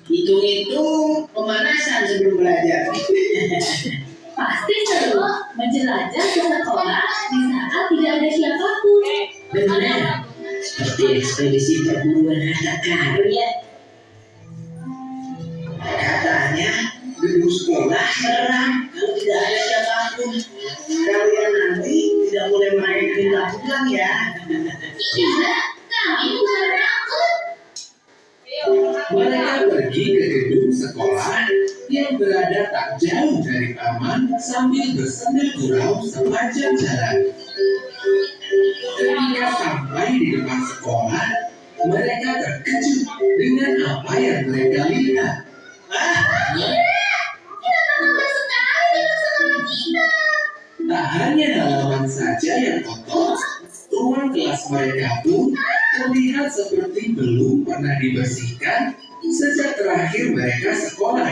Hitung-hitung pemanasan sebelum belajar. Pasti seru menjelajah ke sekolah di saat tidak ada siapapun. Benar, seperti ekspedisi perburuan harta karun ya. Katanya gedung sekolah seram kalau tidak ada siapapun. Kalian nanti tidak boleh main pulang ya. Iya, kami bukan takut. Mereka pergi ke gedung sekolah yang berada tak jauh dari taman sambil bersenda gurau sepanjang jalan. Ketika sampai di depan sekolah, mereka terkejut dengan apa yang mereka lihat. Kita bangga sekali dengan sekolah kita. Tak hanya halaman saja yang kotor, ruang kelas mereka pun terlihat seperti belum pernah dibersihkan sejak terakhir mereka sekolah.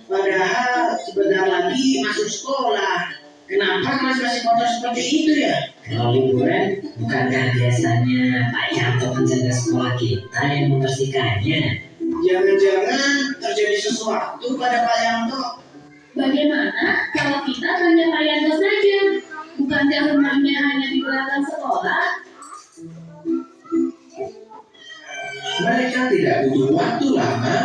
Padahal sebentar lagi masuk sekolah. Kenapa kelas masih kotor seperti itu ya? Kalau liburan, bukankah biasanya Pak Yanto penjaga sekolah kita yang membersihkannya? Jangan-jangan terjadi sesuatu pada Pak Yanto. Bagaimana kalau kita tanya Pak Yanto saja? Bukankah rumahnya hanya di belakang sekolah? Mereka tidak butuh waktu lama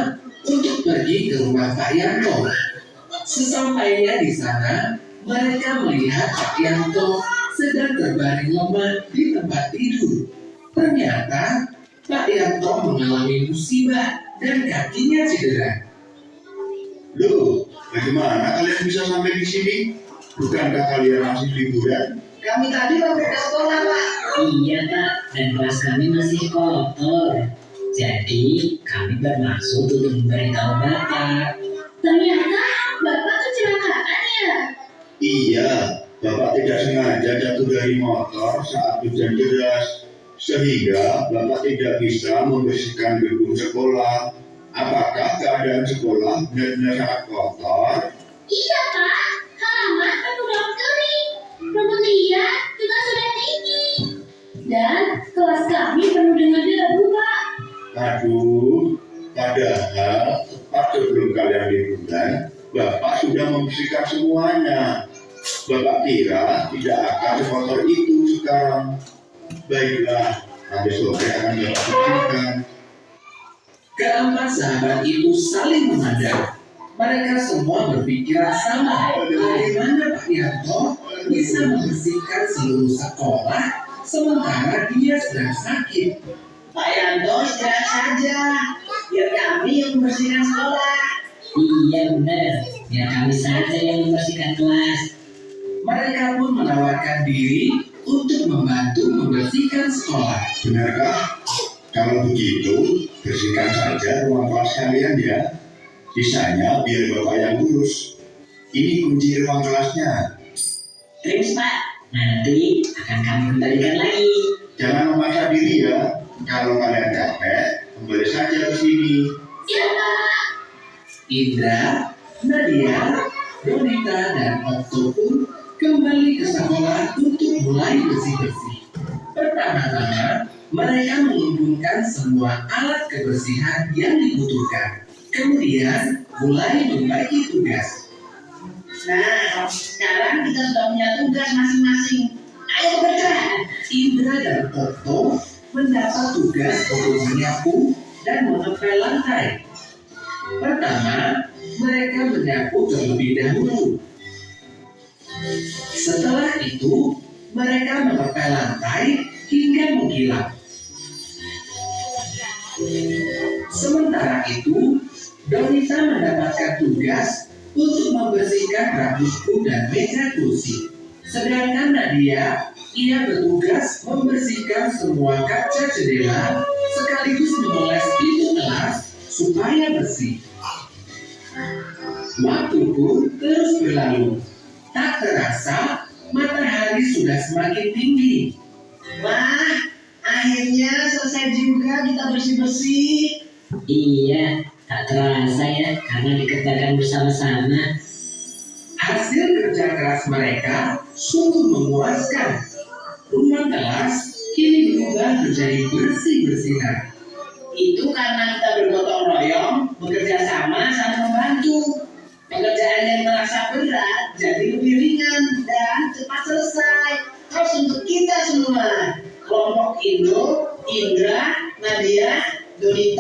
untuk pergi ke rumah Pak Yanto. Sesampainya di sana, mereka melihat Pak Yanto sedang terbaring lemah di tempat tidur. Ternyata Pak Yanto mengalami musibah dan kakinya cedera. Loh, bagaimana kalian bisa sampai di sini? Bukankah kalian masih liburan? Kami tadi mampir ke sekolah, Pak. Iya Pak, dan kelas kami masih kotor. Jadi kami bermaksud untuk memberitahu Bapak. Ternyata Bapak kecelakaan ya? Iya, Bapak tidak sengaja jatuh dari motor saat hujan deras, sehingga Bapak tidak bisa membersihkan gedung sekolah. Apakah keadaan sekolah benar-benar sangat kotor? Iya Pak, halaman penuh daun kering. Rumput liar juga sudah tinggi. Dan kelas kami penuh dengan debu Pak. Aduh, padahal tepat sebelum kalian liburan, Bapak sudah membersihkan semuanya. Bapak kira tidak akan sekotor itu sekarang. Baiklah, nanti sore akan Bapak bersihkan. Keempat sahabat itu saling memandang. Mereka semua berpikiran sama. Bagaimana Pak Yanto bisa membersihkan seluruh sekolah sementara dia sedang sakit? Pak Yanto istirahat saja. Biar kami yang membersihkan sekolah. Iya benar, biar kami saja yang membersihkan kelas. Mereka pun menawarkan diri untuk membantu membersihkan sekolah. Benarkah? Kalau begitu, bersihkan saja ruang kelas kalian ya. Sisanya biar Bapak yang urus. Ini kunci ruang kelasnya. Terus Pak, nanti akan kami kembalikan lagi. Jangan memaksa diri ya. Kalau kalian capek, kembali saja ke sini. Siapa? Indra, Nadia, Donita, dan Otto pun kembali ke sekolah untuk mulai bersih-bersih. Pertama-tama, mereka mengumpulkan semua alat kebersihan yang dibutuhkan. Kemudian, mulai membagi tugas. Nah, sekarang kita sudah punya tugas masing-masing. Ayo bekerja. Indra dan Otto mendapat tugas untuk menyapu dan mengepel lantai. Pertama, mereka menyapu terlebih dahulu. Setelah itu, mereka mengepel lantai hingga mengkilap. Sementara itu, Donita mendapatkan tugas untuk membersihkan rak buku dan meja kursi. Sedangkan Nadia, ia bertugas membersihkan semua kaca jendela sekaligus memoles pintu kelas supaya bersih. Waktu pun terus berlalu. Tak terasa, matahari sudah semakin tinggi. Wah, akhirnya selesai juga kita bersih-bersih. Iya, tak terasa ya, karena dikerjakan bersama-sama. Hasil kerja keras mereka sungguh memuaskan. Ruang kelas kini berubah menjadi bersih-bersihan. Itu karena kita bergotong royong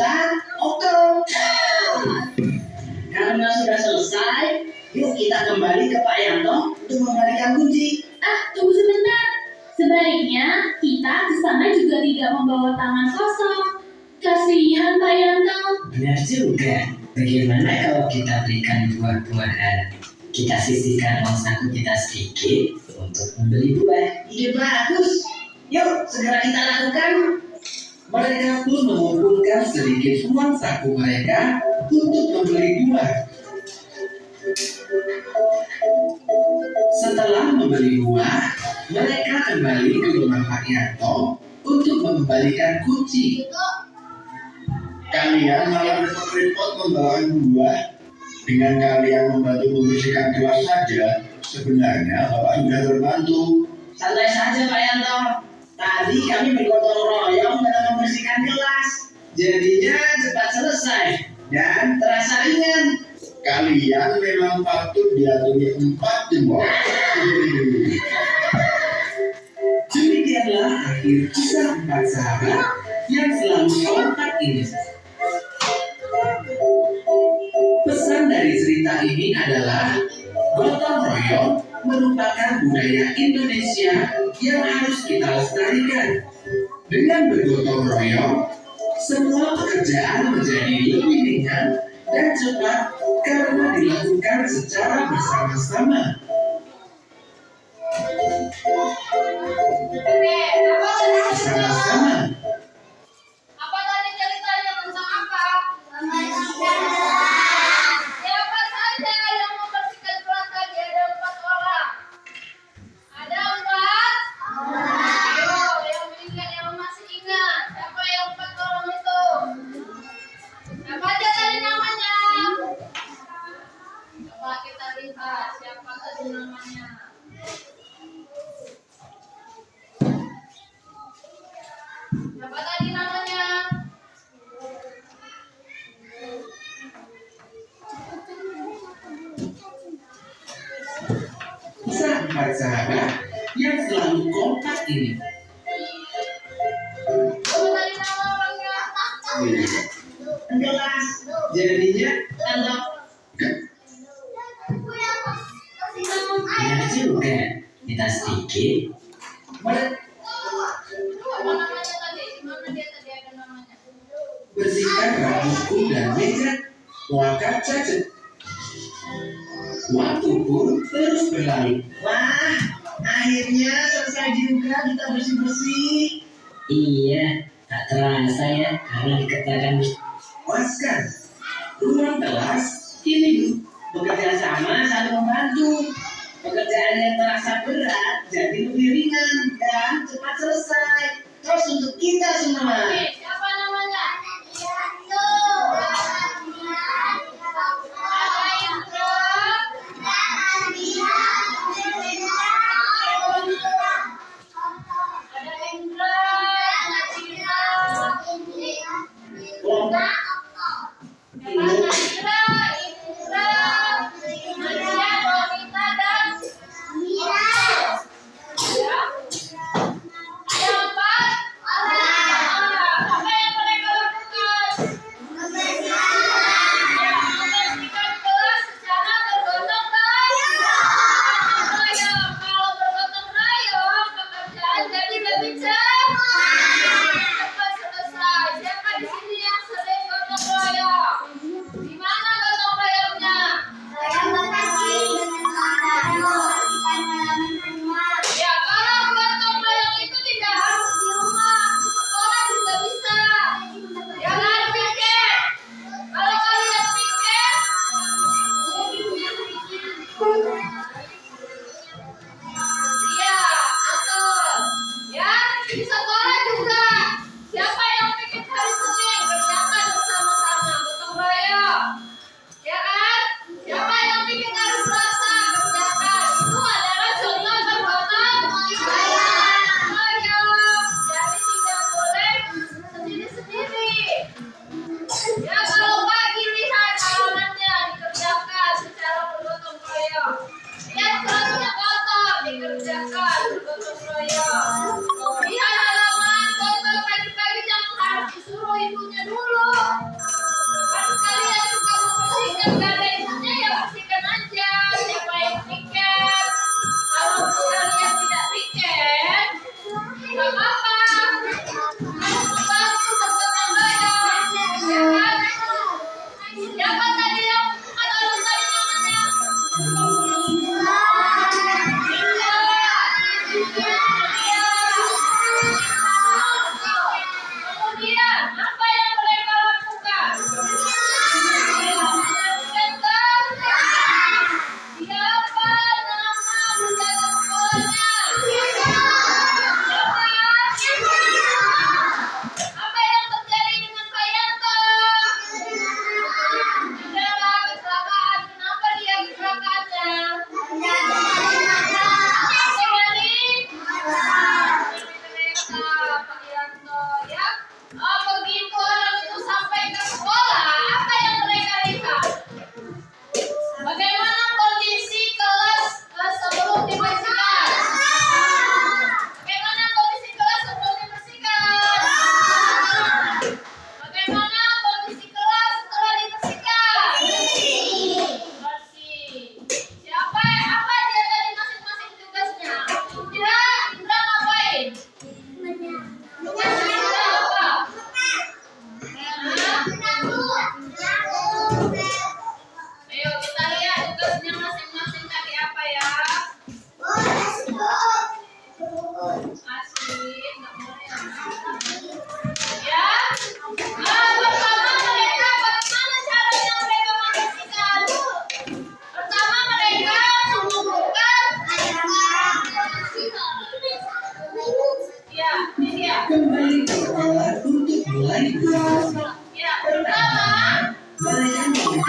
kata oke. Karena sudah selesai, yuk kita kembali ke Pak Yanto untuk membalikan kunci. Tunggu sebentar. Sebaiknya kita ke sana juga tidak membawa tangan kosong. Kasihan Pak Yanto. Benar juga. Bagaimana kalau kita belikan buah-buahan? Kita sisihkan uang saku kita sedikit untuk membeli buah. Ide bagus. Yuk, segera kita lakukan. Mereka pun mengumpulkan sedikit uang saku mereka untuk membeli buah. Setelah membeli buah, mereka kembali ke rumah Pak Yanto untuk mengembalikan kunci. Kalian malah repot-repot membawa buah. Dengan kalian membantu membersihkan kelas saja, sebenarnya Bapak sudah terbantu. Santai saja Pak Yanto. Tadi kami bergotong royong dalam membersihkan kelas. Jadinya cepat selesai dan terasa ringan. Kalian memang patut diatungi 4 jempol. Demikianlah akhir kisah 4 sahabat yang selalu kompak ini. Pesan dari cerita ini adalah gotong royong merupakan budaya Indonesia yang harus kita lestarikan. Dengan bergotong royong, semua pekerjaan menjadi lebih ringan dan cepat karena dilakukan secara bersama-sama. Bersama-sama. Apa tadi ceritanya tentang apa? Siapa saja yang membersihkan kelas tadi? Ada 4 orang. Ada 4? Ayo, yang ingat, yang masih ingat. Siapa yang 4 orang itu? Siapa aja tadi namanya? Coba kita lihat siapa tadi namanya. Siapa tadi namanya? Kisah 4 sahabat yang selalu kompak ini. Siapa tadi nama orangnya? Jelas. Jadinya Yanto. Benar juga. Kita sedikit. Apa namanya tadi? Di mana dia tadi ada namanya? Bersihkan rak buku dan meja, muakan cacat. Waktu pun terus berlalu. Wah, akhirnya selesai juga kita bersih-bersih. Iya, tak terasa ya karena dikatakan Puaskan. Ruang kelas Kini bekerja sama saling membantu. Pekerjaan yang terasa berat jadi lebih ringan dan cepat selesai. Terus untuk kita semua. Siapa namanya? Ada Indra. Ada Indra. Kelompok Ada Indra, Maria, Bonita, dan Mira. Ya. Ada 4 orang.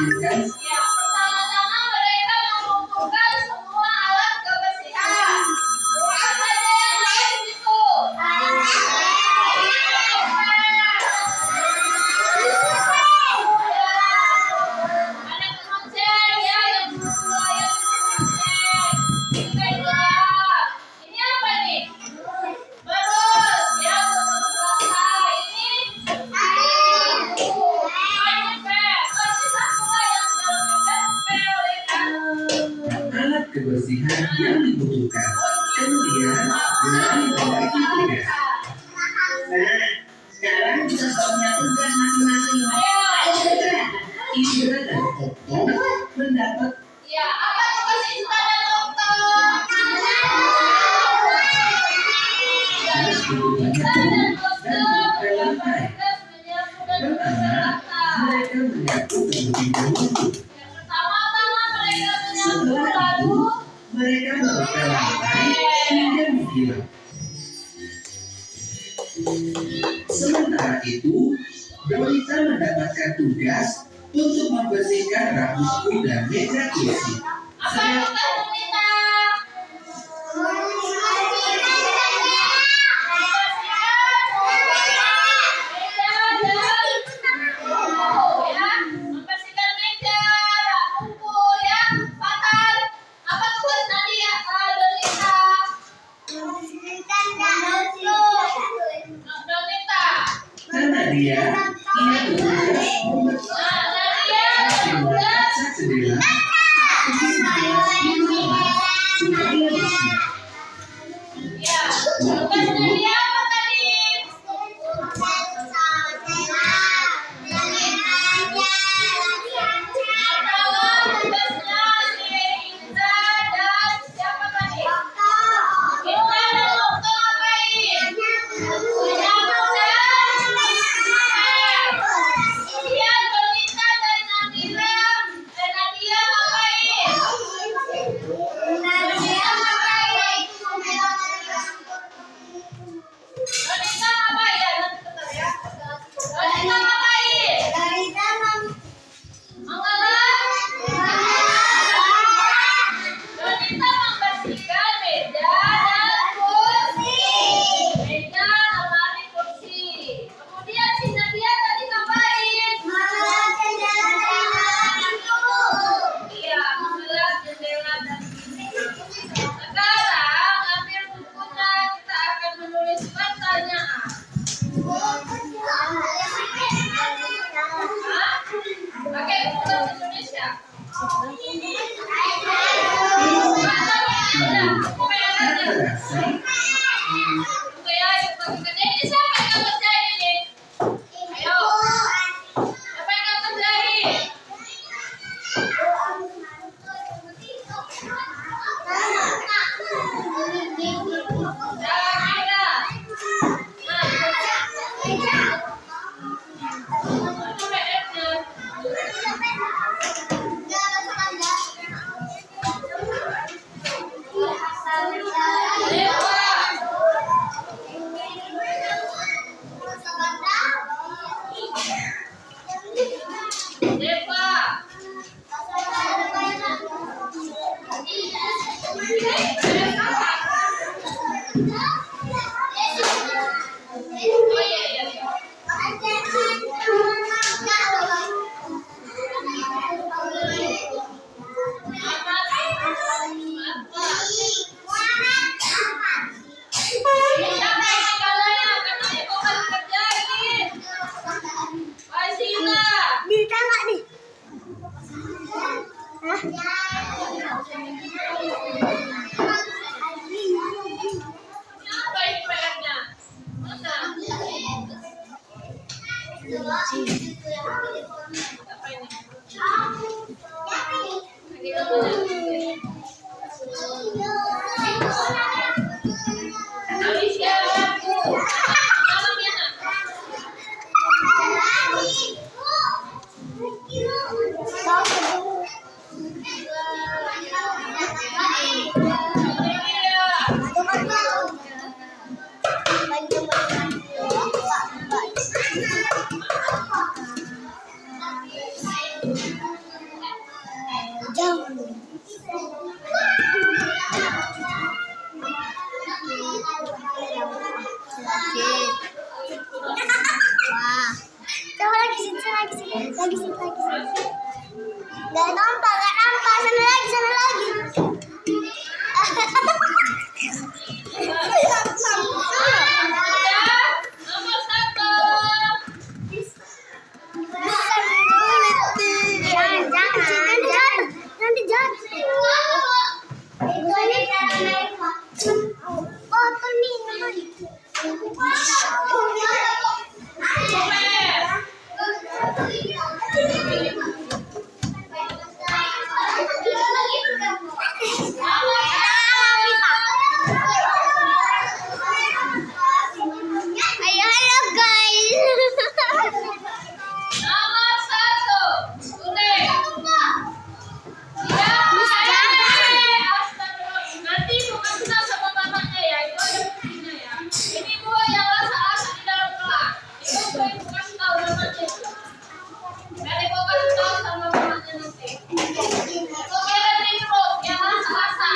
dilakukan? Ya, pertama-tama mereka mengumpulkan semua alat kebersihan. Apa saja yang ada di situ? Ada kemonceng ya, yang kedua yang kemonceng. Yang kedua, ini apa nih? Berus ya, untuk selesai. Ini Alat kebersihan yang dibutuhkan. Kemudian mulai membagi tugas. Nah, sekarang kita punya tugas masing-masing. Ayo segera. Indra dan Okto mendapat Ya, apa tugas Insta dan Okto? tugas untuk banyak guru dan mengepel lantai. Pertama, mereka menyapu terlebih dahulu. Pertama-tama mereka menyapu Setelah itu, lalu mereka mengepel lantai hingga mengkilap. Sementara itu, Dorita mendapatkan tugas untuk membersihkan rambutku dan meja kursi. apa Saya tugas Dorita? Membersihkan meja dan buku ya. Pakai apa tugas Nadia? Dorita. Dorita. karena dia bertugas membersihkan Nah, Nadia semua tugas. kaca jendela seperti segelas minuman supaya bersih. Ya, tugas Nadia apa tadi? Pertama tugasnya si Indra dan siapa tadi? Indra dan Okto ngapain? Menyapu dan kemudian Dorita dan Nadia ngapain? Dorita ngapain? Ya, nanti bentar ya. Dorita ngapain? Dorita membersihkan meja dan kursi. Meja, lemari, kursi. Kemudian si Nadia tadi ngapain? Iya, membelah jendela dan pintu. Sekarang ambil bukunya, kita akan menulis pertanyaan. Hah? Pakai buku bahasa Indonesia. Udah, buku merahnya. Terasa Oke, ayo bagikan. Ini siapa yang nggak kerjain ini? Ayo. Siapa yang nggak kerjain? Jangan Ida. Nah. Itu PR-nya. Deva. Oh iya iya. Siapa yang kalahnya? Karena ini bukan kerjain. Wasila. Apa ini PR-nya? Mana? Apa ini? Lagi namanya. Alicia. Malam ya, Nak? lagi, situ lagi. Gak nampak, sana lagi. Nomor 1. Nanti jatuh. Botol minum. Ayo, halo guys. Nomor 1. Sudah. Nanti bukan kita sama mamanya ya, itu ada buktinya ya. Ini buah yang rasa-rasa di dalam kelas. Itu gue yang kasih tahu namanya. Nanti gue kasih tahu sama mamanya nanti. Oke, dan di perut yang rasa-rasa.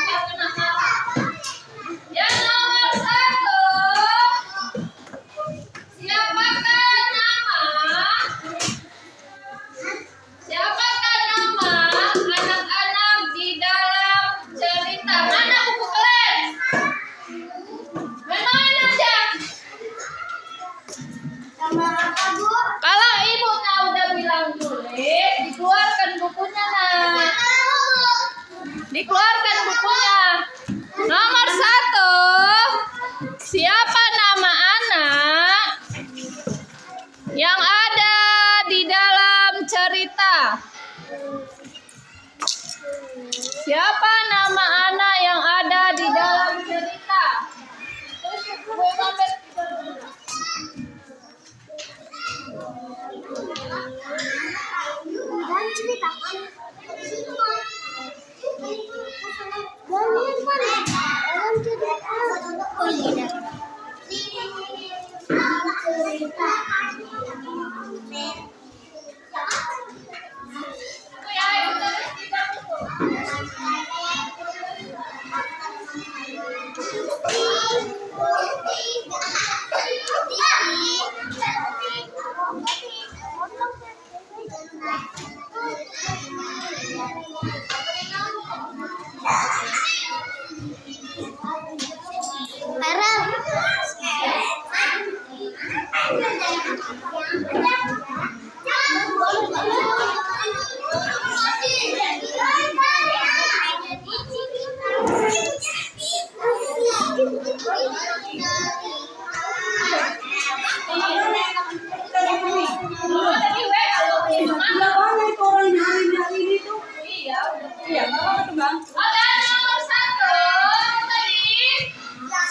Yang kena marah. Yang nomor 1. Siapakah nama anak-anak di dalam cerita? Mana buku kelas? Main-main aja. Kalau ibunya udah bilang tulis, dikeluarkan bukunya nak. Dikeluarkan bukunya. Nomor 1. Siapa nama anak yang ada di dalam cerita? Siapa nama anak yang ada di dalam cerita? Gue mampir. Jangan cerita. Oh iya. Siapa nama di dalam cerita?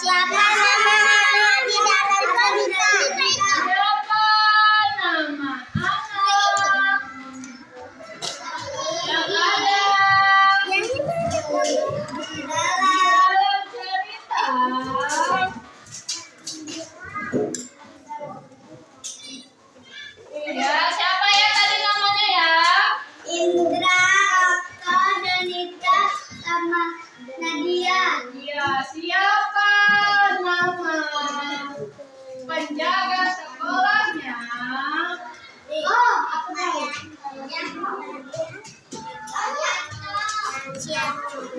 Siapa nama anak yang ada di dalam cerita? Ya, siapa ya tadi namanya ya? Indra, Aka, Danita, sama Nadia. Ya, siapa nama penjaga sekolahnya? Oh, aku nanya.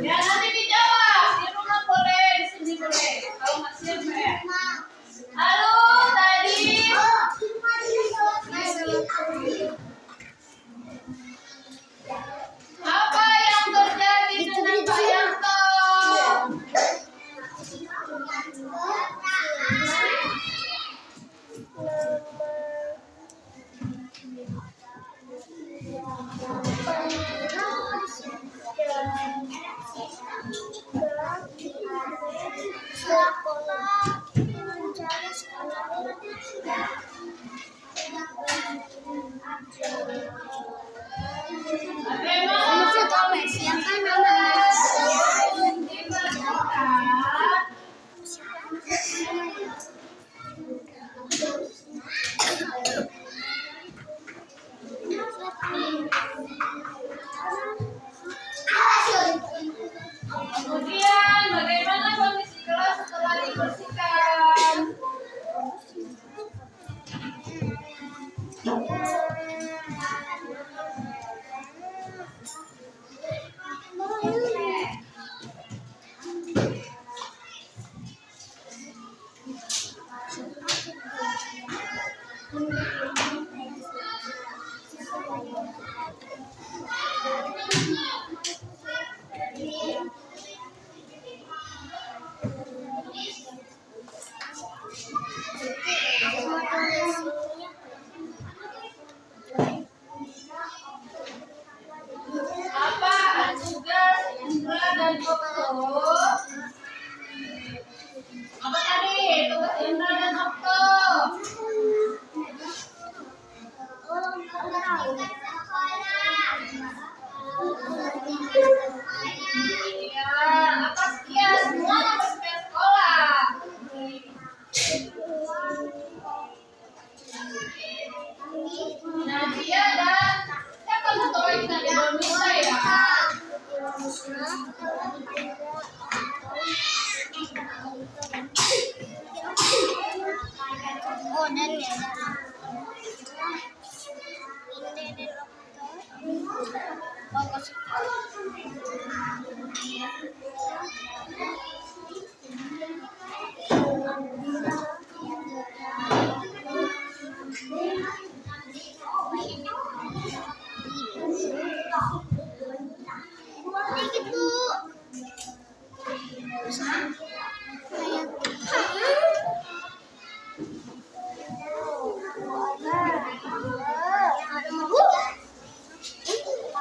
Ya, nanti dijawab. Di rumah boleh, di sini boleh. Kalau nggak siap ya. Halo, tadi. Apa yang terjadi dengan Pak Yanto? Bagaimana Siapa namanya? Kemudian bagaimana kondisi kelas setelah dibersihkan? Iya, apa sekian semuanya bersihkan sekolah. Nadia dan siapa satu lagi tadi belum bisa ya? Oh, dan ya. Bagus. Gitu.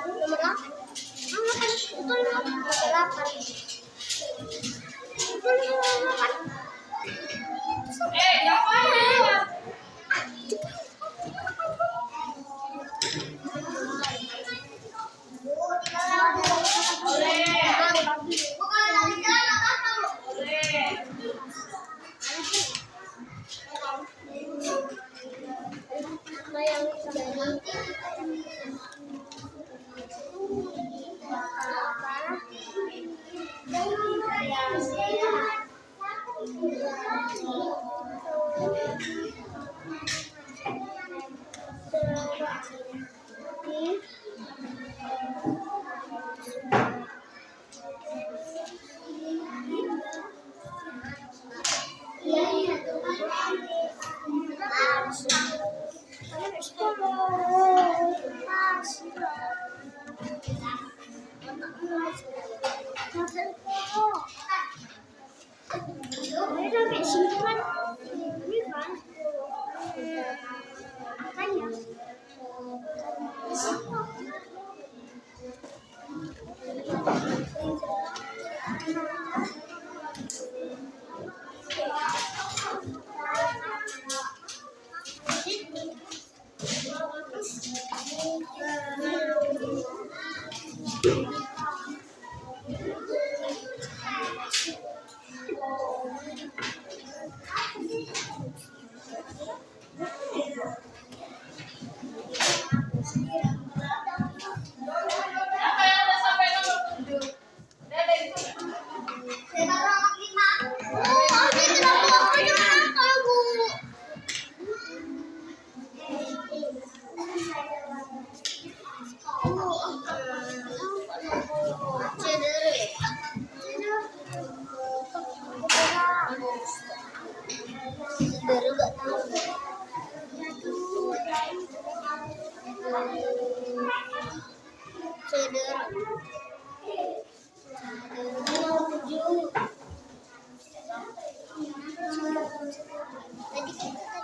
Yang mana? Siapa yang udah sampai nomor 7? Dari itu.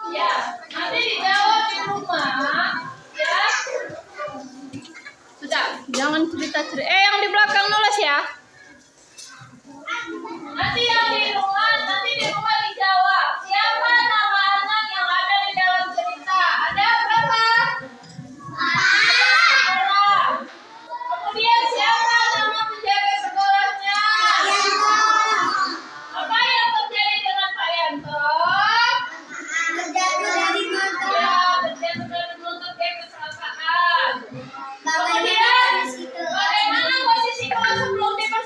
Ya, nanti dijawab di rumah. Ya. Sudah, jangan cerita-cerita. Yang di belakang nulis ya. Nanti di rumah dijawab. Siapa nama anak yang ada di dalam cerita? Ada berapa? Ada. Kemudian siapa nama penjaga sekolahnya? Apa yang terjadi dengan Pak Yanto? Ya, terjadi dari motor kayak kecelakaan. Kemudian bagaimana posisi kelas sebelum dipanggil?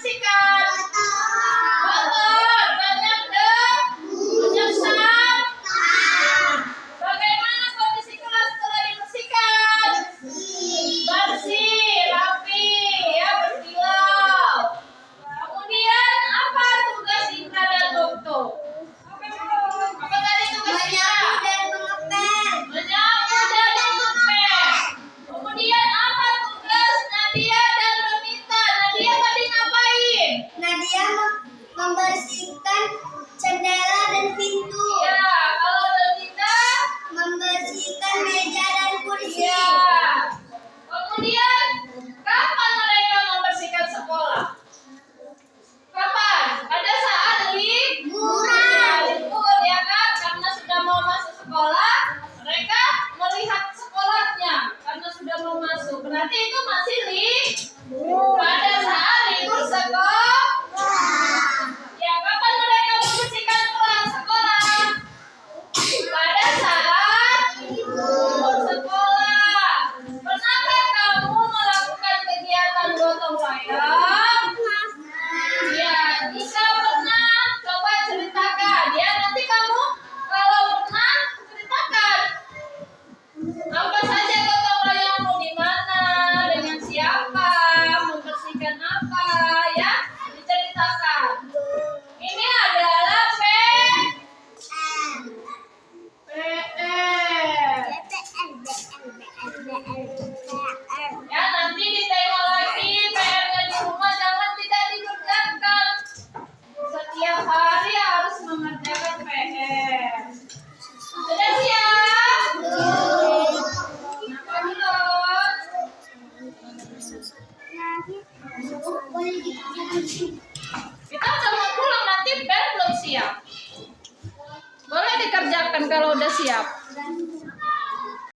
Berarti itu masih pada saat libur sekolah. Ya, kapan mereka membersihkan kelas sekolah? Pada saat libur sekolah. Pernahkah kamu melakukan kegiatan gotong royong? Ya, jika pernah, coba ceritakan. Ya, nanti kamu kalau pernah ceritakan. Apa saja gotong royongmu, di mana, dengan siapa, membersihkan apa, ya, diceritakan. Ini adalah PR. Ya, nanti ditengok lagi PR-nya di rumah, jangan tidak dikerjakan. Setiap hari harus mengerjakan PR. Sudah siap? Kenapa belum? Kita udah mau pulang, nanti PR belum siap. Boleh dikerjakan kalau udah siap.